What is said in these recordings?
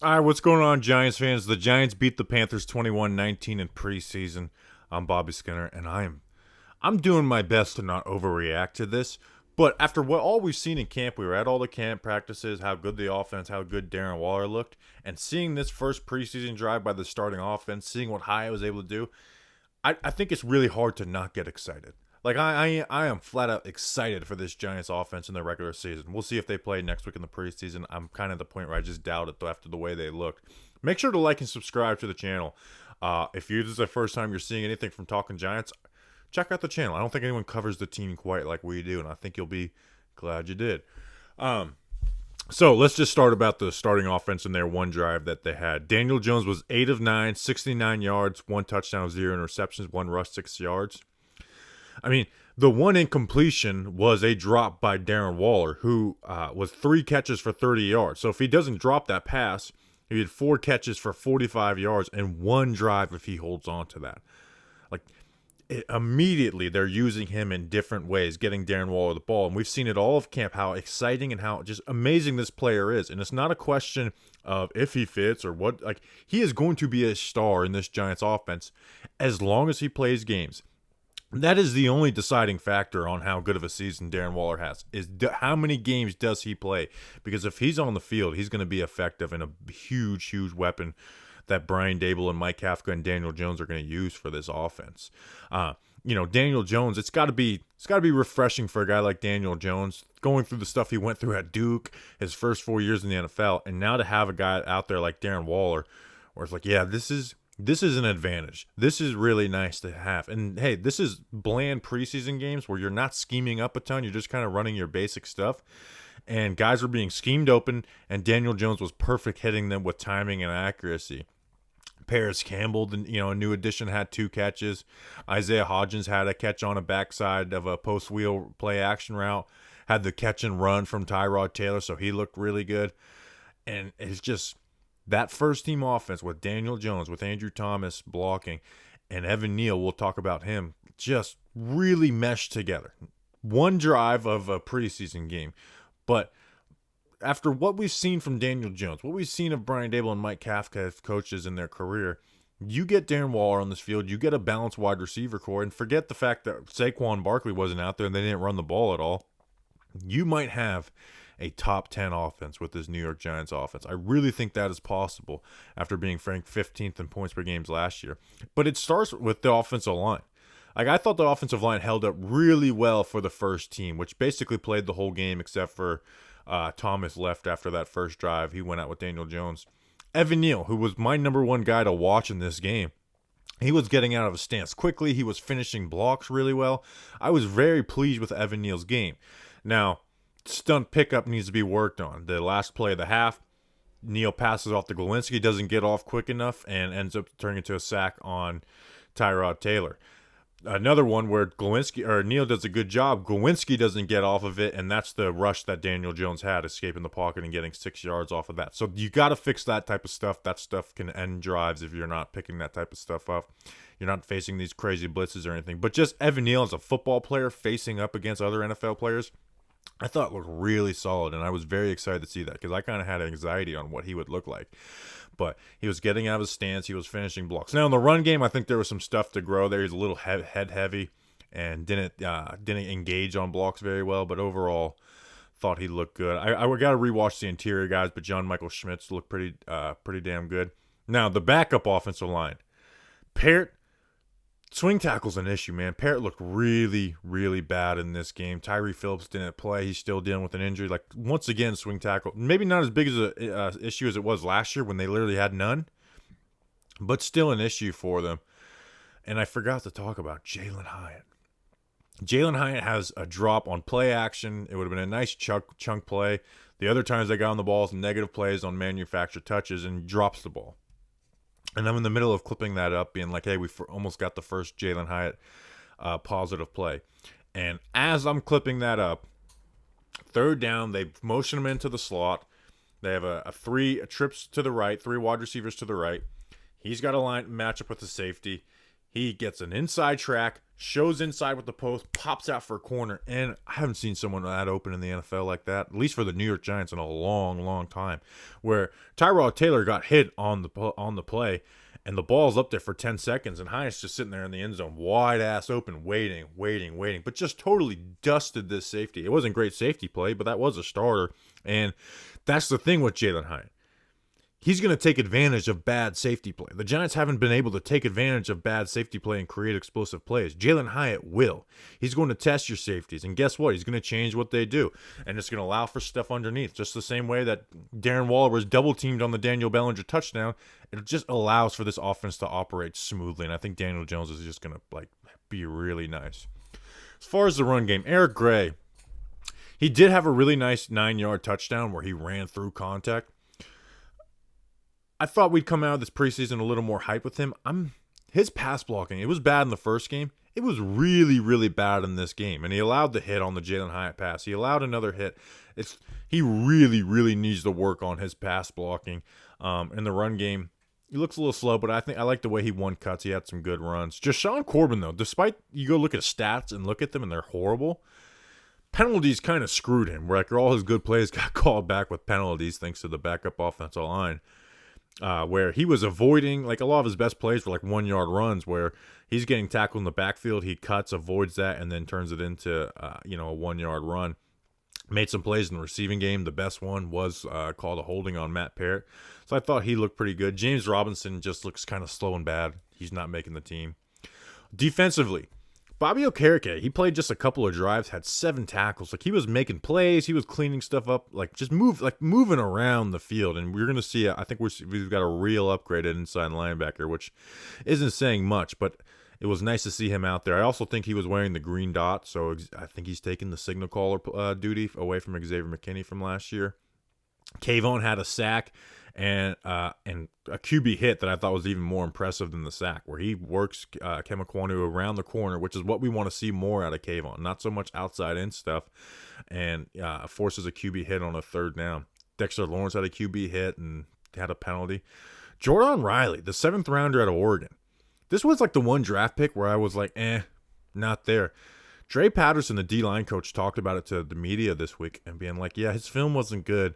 All right, what's going on, Giants fans? The Giants beat the Panthers 21-19 in preseason. I'm Bobby Skinner, and I'm doing my best to not overreact to this. But after what all we've seen in camp, we were at all the camp practices, how good the offense, how good Darren Waller looked, and seeing this first preseason drive by the starting offense, seeing what Hyatt was able to do, I think it's really hard to not get excited. Like I am flat out excited for this Giants offense in the regular season. We'll see if they play next week in the preseason. I'm kind of at the point where I just doubt it after the way they looked. Make sure to like and subscribe to the channel. If this is the first time you're seeing anything from Talking Giants, check out the channel. I don't think anyone covers the team quite like we do, and I think you'll be glad you did. So let's just start about the starting offense in their one drive that they had. Daniel Jones was 8 of 9, 69 yards, 1 touchdown, 0 interceptions, 1 rush, 6 yards. I mean, the one incompletion was a drop by Darren Waller, who was 3 catches for 30 yards. So if he doesn't drop that pass, he had 4 catches for 45 yards and 1 drive if he holds on to that. Like, immediately they're using him in different ways, getting Darren Waller the ball. And we've seen it all of camp, how exciting and how just amazing this player is. And it's not a question of if he fits or what. Like, he is going to be a star in this Giants offense as long as he plays games. That is the only deciding factor on how good of a season Darren Waller has, is how many games does he play? Because if he's on the field, he's going to be effective and a huge, huge weapon that Brian Dable and Mike Kafka and Daniel Jones are going to use for this offense. Daniel Jones, it's got to be refreshing for a guy like Daniel Jones going through the stuff he went through at Duke, his first 4 years in the NFL, and now to have a guy out there like Darren Waller, where it's like, yeah, this is an advantage. This is really nice to have. And hey, this is bland preseason games where you're not scheming up a ton. You're just kind of running your basic stuff. And guys were being schemed open, and Daniel Jones was perfect hitting them with timing and accuracy. Paris Campbell, a new addition, had 2 catches. Isaiah Hodgins had a catch on a backside of a post-wheel play action route. Had the catch and run from Tyrod Taylor, so he looked really good. And it's just that first-team offense with Daniel Jones, with Andrew Thomas blocking, and Evan Neal, we'll talk about him, just really meshed together. One drive of a preseason game. But after what we've seen from Daniel Jones, what we've seen of Brian Dable and Mike Kafka as coaches in their career, you get Darren Waller on this field, you get a balanced wide receiver core, and forget the fact that Saquon Barkley wasn't out there and they didn't run the ball at all. You might have a top 10 offense with this New York Giants offense. I really think that is possible after being ranked 15th in points per games last year. But it starts with the offensive line. Like, I thought the offensive line held up really well for the first team, which basically played the whole game except for Thomas left after that first drive. He went out with Daniel Jones. Evan Neal, who was my number one guy to watch in this game, he was getting out of his stance quickly. He was finishing blocks really well. I was very pleased with Evan Neal's game. Now, stunt pickup needs to be worked on. The last play of the half, Neal passes off to Glowinski, doesn't get off quick enough, and ends up turning into a sack on Tyrod Taylor. Another one where Neal does a good job. Glowinski doesn't get off of it, and that's the rush that Daniel Jones had, escaping the pocket and getting 6 yards off of that. So you got to fix that type of stuff. That stuff can end drives if you're not picking that type of stuff up. You're not facing these crazy blitzes or anything. But just Evan Neal as a football player facing up against other NFL players, I thought looked really solid, and I was very excited to see that because I kind of had anxiety on what he would look like. But he was getting out of his stance. He was finishing blocks. Now, in the run game, I think there was some stuff to grow there. He's a little head heavy and didn't engage on blocks very well. But overall, thought he looked good. I got to rewatch the interior guys, but John Michael Schmitz looked pretty damn good. Now, the backup offensive line. Parrott, swing tackle's an issue, man. Parrott looked really, really bad in this game. Tyree Phillips didn't play. He's still dealing with an injury. Like, once again, swing tackle. Maybe not as big as an issue as it was last year when they literally had none, but still an issue for them. And I forgot to talk about Jalin Hyatt. Jalin Hyatt has a drop on play action. It would have been a nice chunk play. The other times they got on the ball, some negative plays on manufactured touches, and drops the ball. And I'm in the middle of clipping that up, being like, hey, we almost got the first Jalin Hyatt positive play. And as I'm clipping that up, third down, they motion him into the slot. They have a trips to the right, 3 wide receivers to the right. He's got a line match up with the safety. He gets an inside track, shows inside with the post, pops out for a corner, and I haven't seen someone that open in the NFL like that, at least for the New York Giants, in a long, long time, where Tyrod Taylor got hit on the play, and the ball's up there for 10 seconds, and Hyatt's just sitting there in the end zone, wide-ass open, waiting, but just totally dusted this safety. It wasn't great safety play, but that was a starter, and that's the thing with Jalin Hyatt. He's going to take advantage of bad safety play. The Giants haven't been able to take advantage of bad safety play and create explosive plays. Jalin Hyatt will. He's going to test your safeties, and guess what? He's going to change what they do, and it's going to allow for stuff underneath, just the same way that Darren Waller was double-teamed on the Daniel Bellinger touchdown. It just allows for this offense to operate smoothly, and I think Daniel Jones is just going to be really nice. As far as the run game, Eric Gray, he did have a really nice 9-yard touchdown where he ran through contact. I thought we'd come out of this preseason a little more hype with him. His pass blocking, it was bad in the first game. It was really, really bad in this game. And he allowed the hit on the Jalin Hyatt pass. He allowed another hit. He really, really needs to work on his pass blocking. In the run game, he looks a little slow, but I like the way he won cuts. He had some good runs. Jashaun Corbin, though, despite you go look at his stats and look at them and they're horrible, penalties kind of screwed him. Where all his good plays got called back with penalties thanks to the backup offensive line. Where he was avoiding, a lot of his best plays were 1-yard runs where he's getting tackled in the backfield, he cuts, avoids that, and then turns it into, a 1-yard run. Made some plays in the receiving game. The best one was called a holding on Matt Parrott. So I thought he looked pretty good. James Robinson just looks kind of slow and bad. He's not making the team. Defensively, Bobby Okereke, he played just a couple of drives, had 7 tackles. He was making plays, he was cleaning stuff up, just moving around the field. And we're gonna see, I think we've got a real upgraded inside linebacker, which isn't saying much, but it was nice to see him out there. I also think he was wearing the green dot, so I think he's taking the signal caller duty away from Xavier McKinney from last year. Kayvon had a sack and a QB hit that I thought was even more impressive than the sack, where he works Kemakwanu around the corner, which is what we want to see more out of Kayvon. Not so much outside-in stuff, and forces a QB hit on a 3rd down. Dexter Lawrence had a QB hit and had a penalty. Jordan Riley, the 7th rounder out of Oregon. This was the one draft pick where I was not there. Dre Patterson, the D-line coach, talked about it to the media this week and being yeah, his film wasn't good,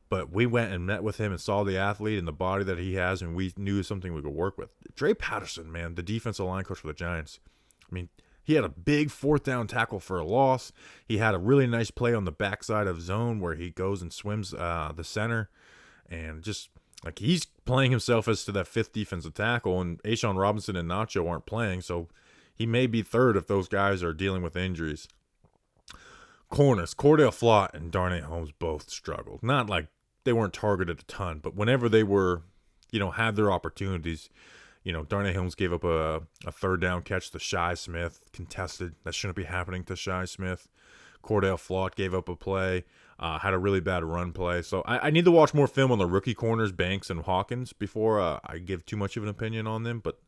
but we went and met with him and saw the athlete and the body that he has, and we knew something we could work with. Dre Patterson, man, the defensive line coach for the Giants. He had a big 4th down tackle for a loss. He had a really nice play on the backside of zone where he goes and swims the center. And just, he's playing himself as to that 5th defensive tackle, and A'Shawn Robinson and Nacho aren't playing, so he may be 3rd if those guys are dealing with injuries. Corners, Cordell Flott and Darnay Holmes both struggled. Not they weren't targeted a ton, but whenever they were, had their opportunities, Darnay Holmes gave up a 3rd down catch to Shi Smith, contested. That shouldn't be happening to Shi Smith. Cordell Flott gave up a play, had a really bad run play. So I need to watch more film on the rookie corners, Banks and Hawkins, before I give too much of an opinion on them, but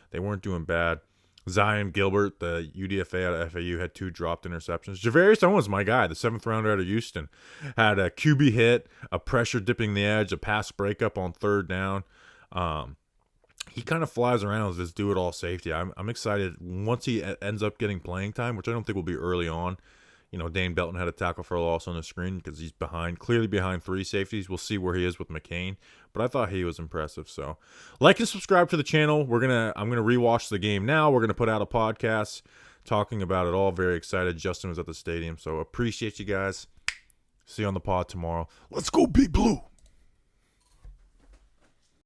they weren't doing bad. Zion Gilbert, the UDFA out of FAU, had 2 dropped interceptions. Javarius Owens, my guy, the 7th rounder out of Houston, had a QB hit, a pressure dipping the edge, a pass breakup on 3rd down. He kind of flies around as this do-it-all safety. I'm excited once he ends up getting playing time, which I don't think will be early on. Dane Belton had a tackle for a loss on the screen because he's clearly behind 3 safeties. We'll see where he is with McCain, but I thought he was impressive. So, like and subscribe to the channel. I'm gonna rewatch the game now. We're gonna put out a podcast talking about it all. Very excited. Justin was at the stadium, so appreciate you guys. See you on the pod tomorrow. Let's go Big Blue.